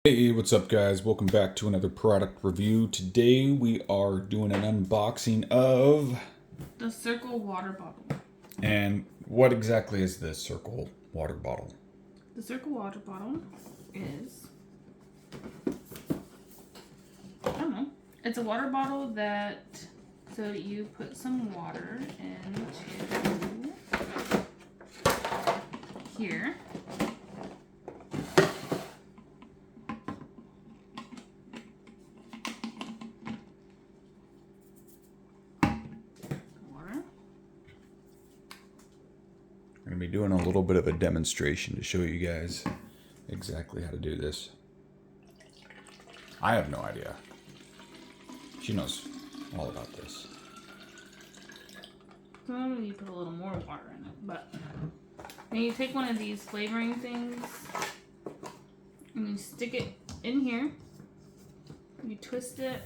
Hey, what's up guys? Welcome back to another product review. Today we are doing an unboxing of... The Cirkul water bottle. And what exactly is this Cirkul water bottle? The Cirkul water bottle is... I don't know. It's a water bottle that... So you put some water into... here. We're going to be doing a little bit of a demonstration to show you guys exactly how to do this. I have no idea. She knows all about this. So you put a little more water in it, but... Then you take one of these flavoring things and you stick it in here. You twist it.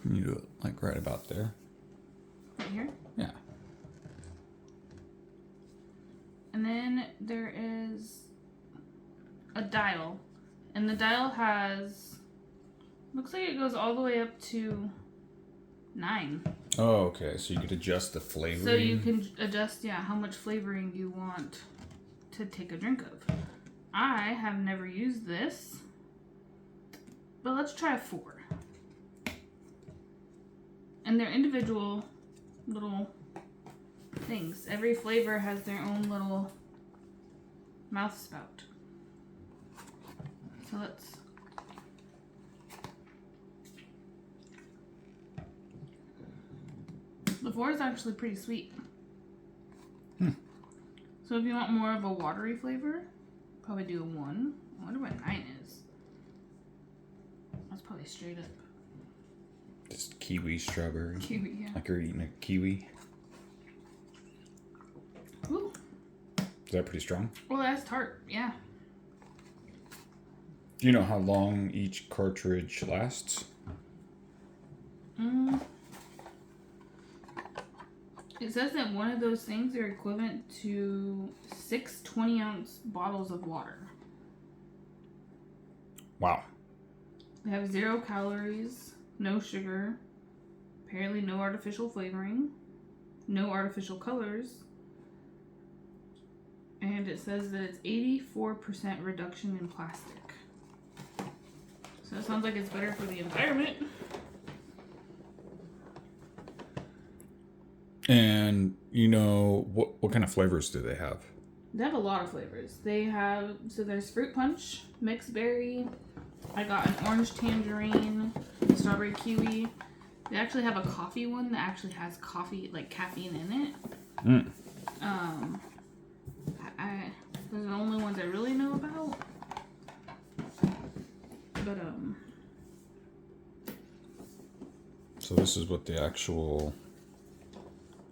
Can you do it like right about there? Right here? Yeah. And then there is a dial. And the dial has, looks like it goes all the way up to 9. Oh, okay. So you could adjust the flavoring. So you can adjust, how much flavoring you want to take a drink of. I have never used this, but let's try 4. And they're individual little things. Every flavor has their own little mouth spout. So let's... The 4 is actually pretty sweet. So if you want more of a watery flavor, probably do a 1. I wonder what 9 is. That's probably straight up. Just kiwi strawberry. Kiwi, yeah. Like you're eating a kiwi. Ooh. Is that pretty strong? Well, that's tart, yeah. Do you know how long each cartridge lasts? It says that one of those things are equivalent to 6 20-ounce bottles of water. Wow. They have 0 calories, no sugar, apparently no artificial flavoring, no artificial colors, and it says that it's 84% reduction in plastic. So it sounds like it's better for the environment. And you know, what kind of flavors do they have? They have a lot of flavors. They have, so there's fruit punch, mixed berry, I got an orange tangerine, strawberry kiwi. They actually have a coffee one that actually has coffee, like caffeine in it. Those are the only ones I really know about. But, So this is what the actual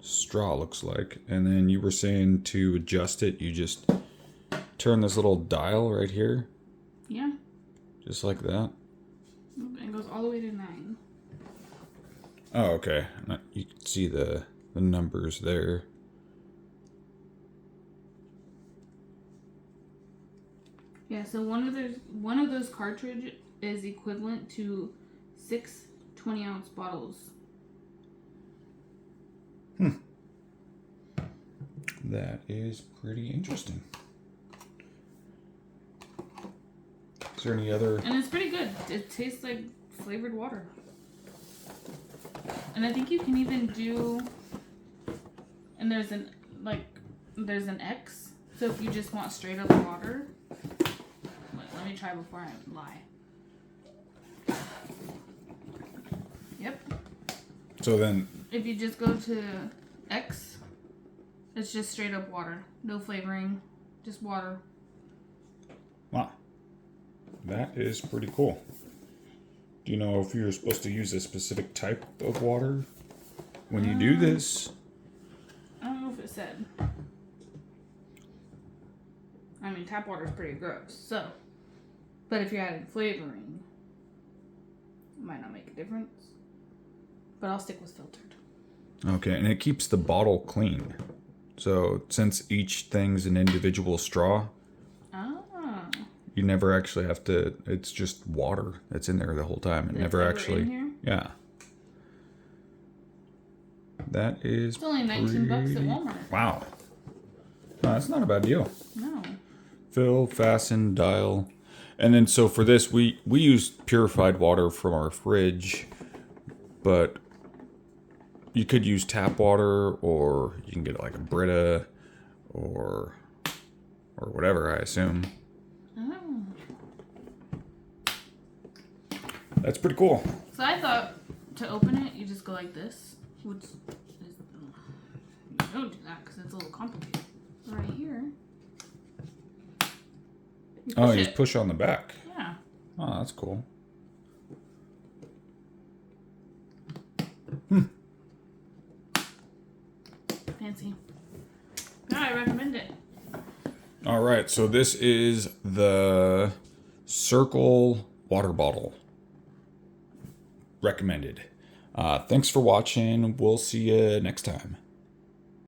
straw looks like. And then you were saying to adjust it, you just turn this little dial right here. Yeah. Just like that. It goes all the way to 9. Oh, okay. You can see the numbers there. Yeah, so one of those cartridge is equivalent to 6 20-ounce bottles. That is pretty interesting. Is there any other? And it's pretty good. It tastes like flavored water. And I think you can even do, and there's an X. So if you just want straight up water, let me try before I lie. Yep. So then, if you just go to X, it's just straight up water. No flavoring, just water. wow, that is pretty cool. Do you know if you're supposed to use a specific type of water when you do this? I don't know if it said. I mean, tap water is pretty gross, so. But if you're adding flavoring, it might not make a difference. But I'll stick with filtered. Okay, and it keeps the bottle clean. So since each thing's an individual straw, you never actually have to. It's just water that's in there the whole time. It never ever actually. in here? Yeah. That is. It's only $19 at Walmart. Wow. No, that's not a bad deal. No. Fill, fasten, dial. And then so for this, we use purified water from our fridge, but you could use tap water, or you can get like a Brita, or whatever, I assume. Oh. That's pretty cool. So I thought to open it, you just go like this, which is, you don't do that because it's a little complicated. Right here. Oh, you just push on the back. Yeah. Oh, that's cool. Fancy. No, I recommend it. All right, so this is the Cirkul water bottle. Recommended. Thanks for watching. We'll see you next time.